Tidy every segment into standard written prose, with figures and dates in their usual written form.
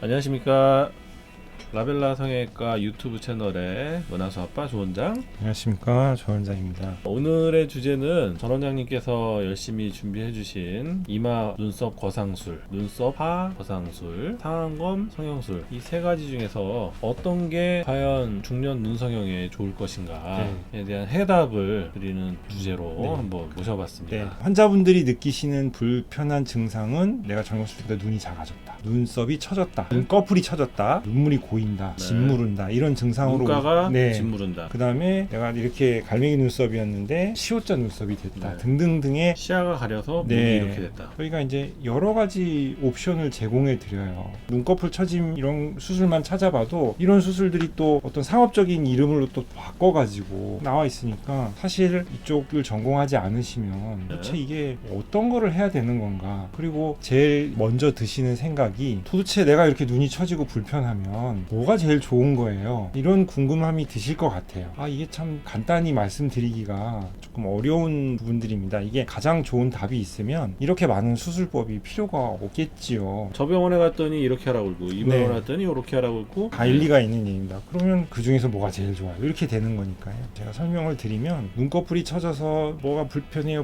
안녕하십니까. 라벨라 성형외과 유튜브 채널의 문화수 아빠 조원장. 안녕하십니까, 조원장입니다. 오늘의 주제는 전 원장님께서 열심히 준비해 주신 이마 눈썹 거상술, 눈썹 하 거상술, 상안검 성형술, 이 세 가지 중에서 어떤 게 과연 중년 눈 성형에 좋을 것인가에 대한 해답을 드리는 주제로 한번 모셔봤습니다. 네, 환자분들이 느끼시는 불편한 증상은 내가 젊었을 때 눈이 작아졌다, 눈썹이 처졌다, 눈꺼풀이 처졌다, 눈물이 고인다, 짓무른다, 이런 증상으로 눈가가 짓무른다. 그 다음에 내가 이렇게 갈매기 눈썹이었는데 시옷자 눈썹이 됐다, 등등등의 시야가 가려서 눈이 이렇게 됐다. 저희가 이제 여러 가지 옵션을 제공해 드려요. 눈꺼풀 처짐 이런 수술만 찾아봐도 이런 수술들이 또 어떤 상업적인 이름으로 또 바꿔가지고 나와 있으니까 사실 이쪽을 전공하지 않으시면 도대체 이게 어떤 거를 해야 되는 건가, 그리고 제일 먼저 드시는 생각이 도대체 내가 이렇게 눈이 처지고 불편하면 뭐가 제일 좋은 거예요, 이런 궁금함이 드실 것 같아요. 이게 참 간단히 말씀드리기가 조금 어려운 부분들입니다. 이게 가장 좋은 답이 있으면 이렇게 많은 수술법이 필요가 없겠지요. 저 병원에 갔더니 이렇게 하라고 그러고 이 병원에 갔더니 이렇게 하라고 그러고 다 일리가 있는 얘기입니다. 그러면 그 중에서 뭐가 제일 좋아요? 이렇게 되는 거니까요. 제가 설명을 드리면 눈꺼풀이 처져서 뭐가 불편해요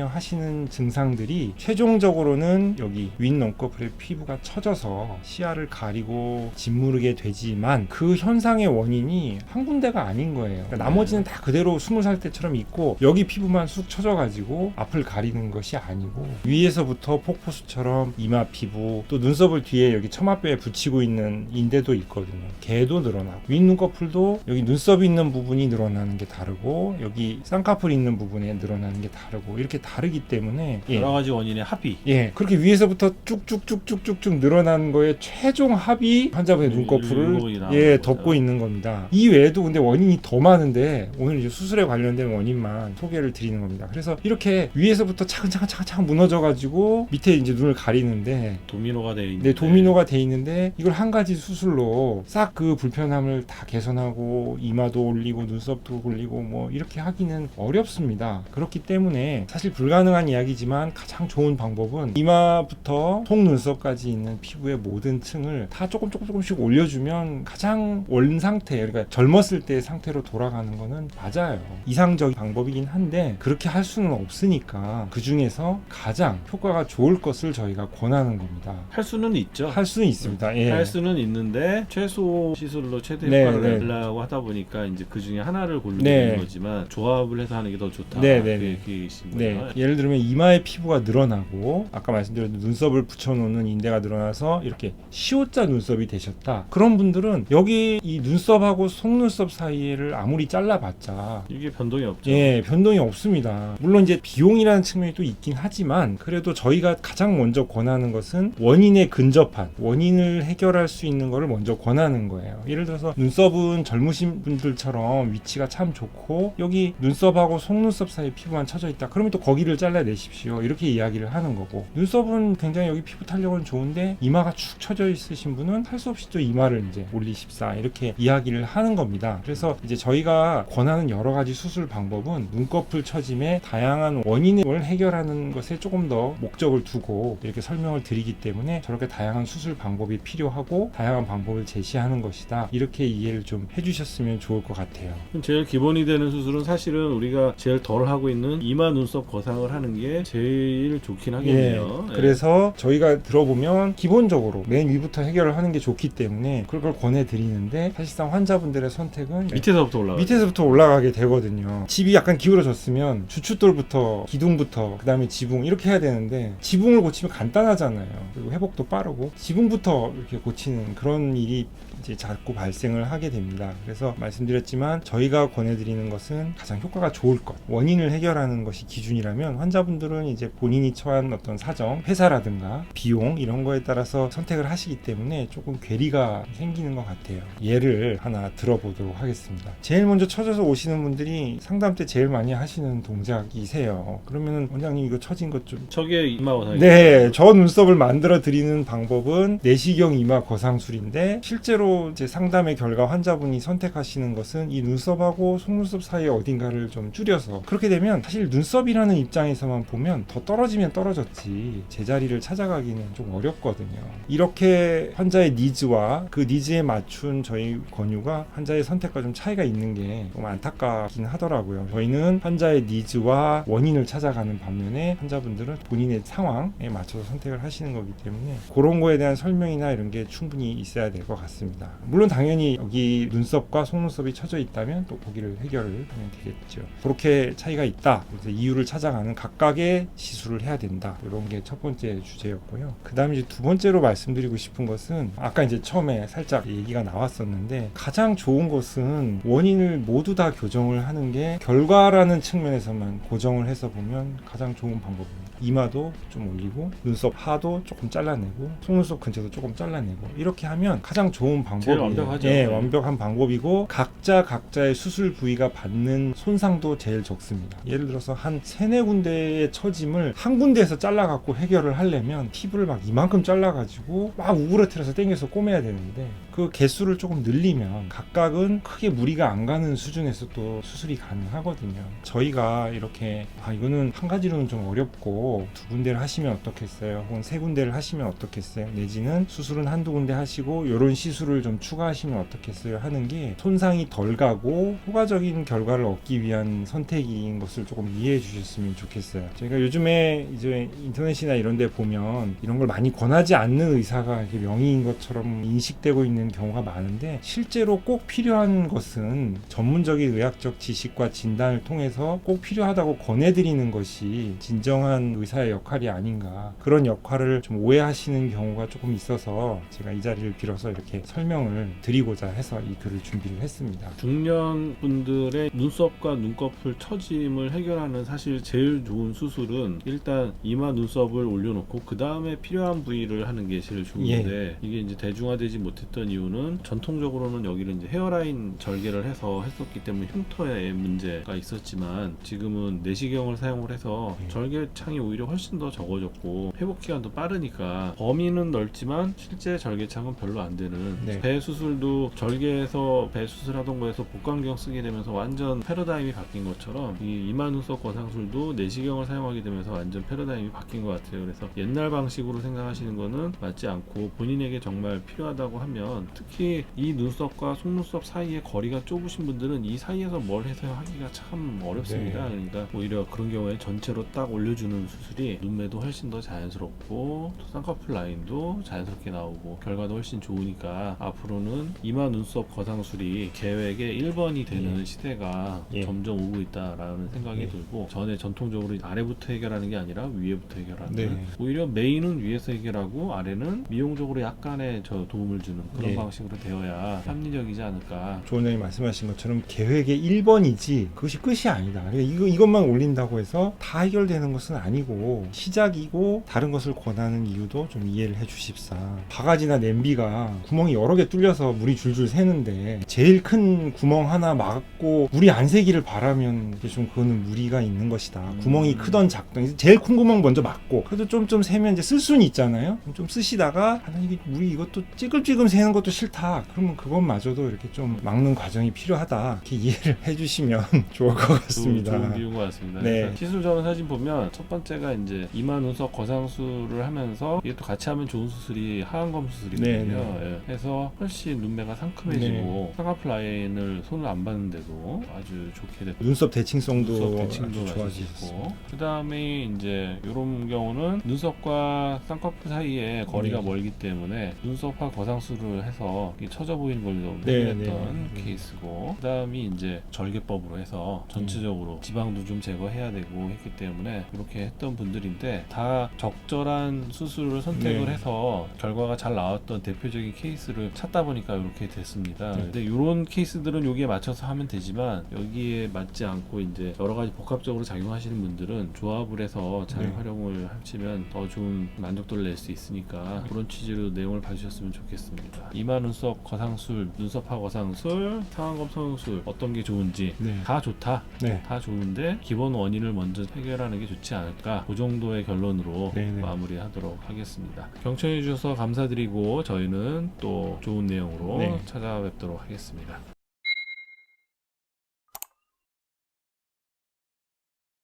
하시는 증상들이 최종적으로는 여기 윗 눈꺼풀의 피부가 처져서 시야를 가리고 짓무르게 되지만 그 현상의 원인이 한 군데가 아닌 거예요. 그러니까 나머지는 다 그대로 20살 때처럼 있고 여기 피부만 쑥 처져가지고 앞을 가리는 것이 아니고 위에서부터 폭포수처럼 이마 피부, 또 눈썹을 뒤에 여기 처마뼈에 붙이고 있는 인대도 있거든요. 걔도 늘어나고 윗눈꺼풀도 여기 눈썹이 있는 부분이 늘어나는 게 다르고 여기 쌍꺼풀이 있는 부분에 늘어나는 게 다르고 이렇게 다르기 때문에 여러 가지 원인의 합이 그렇게 위에서부터 쭉쭉쭉쭉쭉 늘어나는 거에 최종 합이 환자분의 눈꺼풀을 덮고 있는 겁니다. 이 외에도 근데 원인이 더 많은데 오늘 이제 수술에 관련된 원인만 소개를 드리는 겁니다. 그래서 이렇게 위에서부터 차근차근 무너져가지고 밑에 이제 눈을 가리는데 도미노가 돼 있는데, 도미노가 돼 있는데 이걸 한 가지 수술로 싹 그 불편함을 다 개선하고 이마도 올리고 눈썹도 올리고 뭐 이렇게 하기는 어렵습니다. 그렇기 때문에 사실 불가능한 이야기지만 가장 좋은 방법은 이마부터 속눈썹까지 있는 피부의 모든 층을 다 조금씩 올려주면 가장 원상태, 그러니까 젊었을 때의 상태로 돌아가는 거는 맞아요. 이상적인 방법이긴 한데 그렇게 할 수는 없으니까 그 중에서 가장 효과가 좋을 것을 저희가 권하는 겁니다. 할 수는 있죠. 할 수는 있습니다. 할 수는 있는데 최소 시술로 최대 효과를 내려고 하다 보니까 이제 그 중에 하나를 고르게 되는 거지만 조합을 해서 하는 게 더 좋다. 그게 있습니다. 예를 들면 이마의 피부가 늘어나고 아까 말씀드린 눈썹을 붙여놓는 인대가 늘어나서 이렇게 시옷자 눈썹이 되셨다. 그런 분들은 여기 이 눈썹하고 속눈썹 사이를 아무리 잘라봤자 이게 변동이 없죠. 변동이 없습니다. 물론 이제 비용이라는 측면이 또 있긴 하지만 그래도 저희가 가장 먼저 권하는 것은 원인에 근접한 원인을 해결할 수 있는 것을 먼저 권하는 거예요. 예를 들어서 눈썹은 젊으신 분들처럼 위치가 참 좋고 여기 눈썹하고 속눈썹 사이 피부만 처져 있다. 그러면 또 거기를 잘라내십시오, 이렇게 이야기를 하는 거고, 눈썹은 굉장히 여기 피부 탄력은 좋은데 이마가 축 처져 있으신 분은 할 수 없이 또 이마를 이제 올리십사, 이렇게 이야기를 하는 겁니다. 그래서 이제 저희가 권하는 여러 가지 수술 방법은 눈꺼풀 처짐의 다양한 원인을 해결하는 것에 조금 더 목적을 두고 이렇게 설명을 드리기 때문에 저렇게 다양한 수술 방법이 필요하고 다양한 방법을 제시하는 것이다, 이렇게 이해를 좀 해주셨으면 좋을 것 같아요. 제일 기본이 되는 수술은 사실은 우리가 제일 덜 하고 있는 이마 눈썹 거상을 하는 게 제일 좋긴 하겠네요. 그래서 저희가 들어보면 기본적으로 맨 위부터 해결을 하는 게 좋기 때문에 그걸 권해드리는데 사실상 환자분들의 선택은 밑에서부터 올라가게 되거든요. 집이 약간 기울어졌으면 주춧돌부터 기둥부터 그 다음에 지붕 이렇게 해야 되는데 지붕을 고치면 간단하잖아요. 그리고 회복도 빠르고 지붕부터 이렇게 고치는 그런 일이 이제 자꾸 발생을 하게 됩니다. 그래서 말씀드렸지만 저희가 권해드리는 것은 가장 효과가 좋을 것, 원인을 해결하는 것이 기준이라면 환자분들은 이제 본인이 처한 어떤 사정, 회사라든가 비용 이런 거에 따라서 선택을 하시기 때문에 조금 괴리가 무리가 생기는 것 같아요. 예를 하나 들어보도록 하겠습니다. 제일 먼저 처져서 오시는 분들이 상담 때 제일 많이 하시는 동작이세요. 그러면은 원장님 이거 처진 것 좀 저게 이마 거상이. 네, 저 눈썹을 만들어 드리는 방법은 내시경 이마 거상술인데 실제로 제 상담의 결과 환자분이 선택하시는 것은 이 눈썹하고 속눈썹 사이에 어딘가를 좀 줄여서 그렇게 되면 사실 눈썹이라는 입장에서만 보면 더 떨어지면 떨어졌지 제자리를 찾아가기는 좀 어렵거든요. 이렇게 환자의 니즈와 그 니즈에 맞춘 저희 권유가 환자의 선택과 좀 차이가 있는 게 좀 안타깝긴 하더라고요. 저희는 환자의 니즈와 원인을 찾아가는 반면에 환자분들은 본인의 상황에 맞춰서 선택을 하시는 거기 때문에 그런 거에 대한 설명이나 이런 게 충분히 있어야 될 것 같습니다. 물론 당연히 여기 눈썹과 속눈썹이 처져 있다면 또 거기를 해결을 하면 되겠죠. 그렇게 차이가 있다. 그래서 이유를 찾아가는 각각의 시술을 해야 된다. 이런 게 첫 번째 주제였고요. 그 다음에 이제 두 번째로 말씀드리고 싶은 것은 아까 이제 처음에 살짝 얘기가 나왔었는데 가장 좋은 것은 원인을 모두 다 교정을 하는 게 결과라는 측면에서만 고정을 해서 보면 가장 좋은 방법입니다. 이마도 좀 올리고 눈썹 하도 조금 잘라내고 속눈썹 근처도 조금 잘라내고 이렇게 하면 가장 좋은 방법이에요. 제일 완벽하죠. 예, 완벽한 방법이고 각자의 수술 부위가 받는 손상도 제일 적습니다. 예를 들어서 한 세네 군데의 처짐을 한 군데에서 잘라갖고 해결을 하려면 팁을 막 이만큼 잘라가지고 막 우그러뜨려서 당겨서 꼬매야 되는데 그 개수를 조금 늘리면 각각은 크게 무리가 안 가는 수준에서 또 수술이 가능하거든요. 저희가 이렇게 이거는 한 가지로는 좀 어렵고 두 군데를 하시면 어떻겠어요? 혹은 세 군데를 하시면 어떻겠어요? 내지는 수술은 한두 군데 하시고 이런 시술을 좀 추가하시면 어떻겠어요? 하는 게 손상이 덜 가고 효과적인 결과를 얻기 위한 선택인 것을 조금 이해해 주셨으면 좋겠어요. 저희가 요즘에 이제 인터넷이나 이런 데 보면 이런 걸 많이 권하지 않는 의사가 이렇게 명의인 것처럼 인식되고 있는 경우가 많은데 실제로 꼭 필요한 것은 전문적인 의학적 지식과 진단을 통해서 꼭 필요하다고 권해드리는 것이 진정한 의사의 역할이 아닌가 그런 역할을 좀 오해하시는 경우가 조금 있어서 제가 이 자리를 빌어서 이렇게 설명을 드리고자 해서 이 글을 준비를 했습니다. 중년 분들의 눈썹과 눈꺼풀 처짐을 해결하는 사실 제일 좋은 수술은 일단 이마 눈썹을 올려놓고 그 다음에 필요한 부위를 하는 게 제일 좋은데 이게 이제 대중화되지 못했던 이유는 전통적으로는 여기를 이제 헤어라인 절개를 해서 했었기 때문에 흉터에 문제가 있었지만 지금은 내시경을 사용을 해서 절개창이 오히려 훨씬 더 적어졌고 회복 기간도 빠르니까 범위는 넓지만 실제 절개창은 별로 안 되는 배 수술도 절개해서 배 수술하던 거에서 복강경 쓰게 되면서 완전 패러다임이 바뀐 것처럼 이 이마 눈썹 거상술도 내시경을 사용하게 되면서 완전 패러다임이 바뀐 것 같아요. 그래서 옛날 방식으로 생각하시는 거는 맞지 않고 본인에게 정말 필요하다고 하면 특히 이 눈썹과 속눈썹 사이의 거리가 좁으신 분들은 이 사이에서 뭘 해서 하기가 참 어렵습니다. 그러니까 오히려 그런 경우에 전체로 딱 올려주는 수술이 눈매도 훨씬 더 자연스럽고 또 쌍꺼풀 라인도 자연스럽게 나오고 결과도 훨씬 좋으니까 앞으로는 이마 눈썹 거상술이 계획의 1번이 되는 시대가 점점 오고 있다라는 생각이 들고 전에 전통적으로 아래부터 해결하는 게 아니라 위에부터 해결하는 오히려 메인은 위에서 해결하고 아래는 미용적으로 약간의 저 도움을 주는 그런 방식으로 되어야 합리적이지 않을까. 조원장님 말씀하신 것처럼 계획의 1번이지 그것이 끝이 아니다. 이것만 올린다고 해서 다 해결되는 것은 아니고 시작이고 다른 것을 권하는 이유도 좀 이해를 해 주십사. 바가지나 냄비가 구멍이 여러 개 뚫려서 물이 줄줄 새는데 제일 큰 구멍 하나 막고 물이 안 새기를 바라면 좀 그거는 무리가 있는 것이다. 구멍이 크던 작던 제일 큰 구멍 먼저 막고 그래도 좀 새면 이제 쓸 수는 있잖아요. 좀 쓰시다가 이게 물이 이것도 찌글찌글 새는 것도 싫다. 그러면 그것마저도 이렇게 좀 막는 과정이 필요하다. 이렇게 이해를 해주시면 좋을 것 같습니다. 좋은 비유인 것 같습니다. 시술 전원 사진 보면 첫 번째가 이제 이마 눈썹 거상술을 하면서 이게 또 같이 하면 좋은 수술이 하안검 수술이거든요. 해서 훨씬 눈매가 상큼해지고 쌍꺼풀 라인을 손을 안 봤는데도 아주 좋게 됐고 눈썹 대칭성도 아주 좋아지고 그 다음에 이제 이런 경우는 눈썹과 쌍꺼풀 사이에 거리가 멀기 때문에 눈썹과 거상술을 해서 처져 보이는 걸 좀 해결했던 케이스고 그 다음이 이제 절개법으로 해서 전체적으로 지방도 좀 제거해야 되고 했기 때문에 이렇게 했던 분들인데 다 적절한 수술을 선택을 해서 결과가 잘 나왔던 대표적인 케이스를 찾다 보니까 이렇게 됐습니다. 근데 이런 케이스들은 여기에 맞춰서 하면 되지만 여기에 맞지 않고 이제 여러 가지 복합적으로 작용하시는 분들은 조합을 해서 잘 활용을 하시면 더 좋은 만족도를 낼 수 있으니까 그런 취지로 내용을 봐주셨으면 좋겠습니다. 좋겠습니다. 이마 눈썹 거상술, 눈썹파 거상술, 상안검 성형술 어떤 게 좋은지 네. 다 좋다. 네. 다 좋은데 기본 원인을 먼저 해결하는 게 좋지 않을까. 그 정도의 결론으로 네네. 마무리하도록 하겠습니다. 경청해 주셔서 감사드리고 저희는 또 좋은 내용으로 네. 찾아뵙도록 하겠습니다.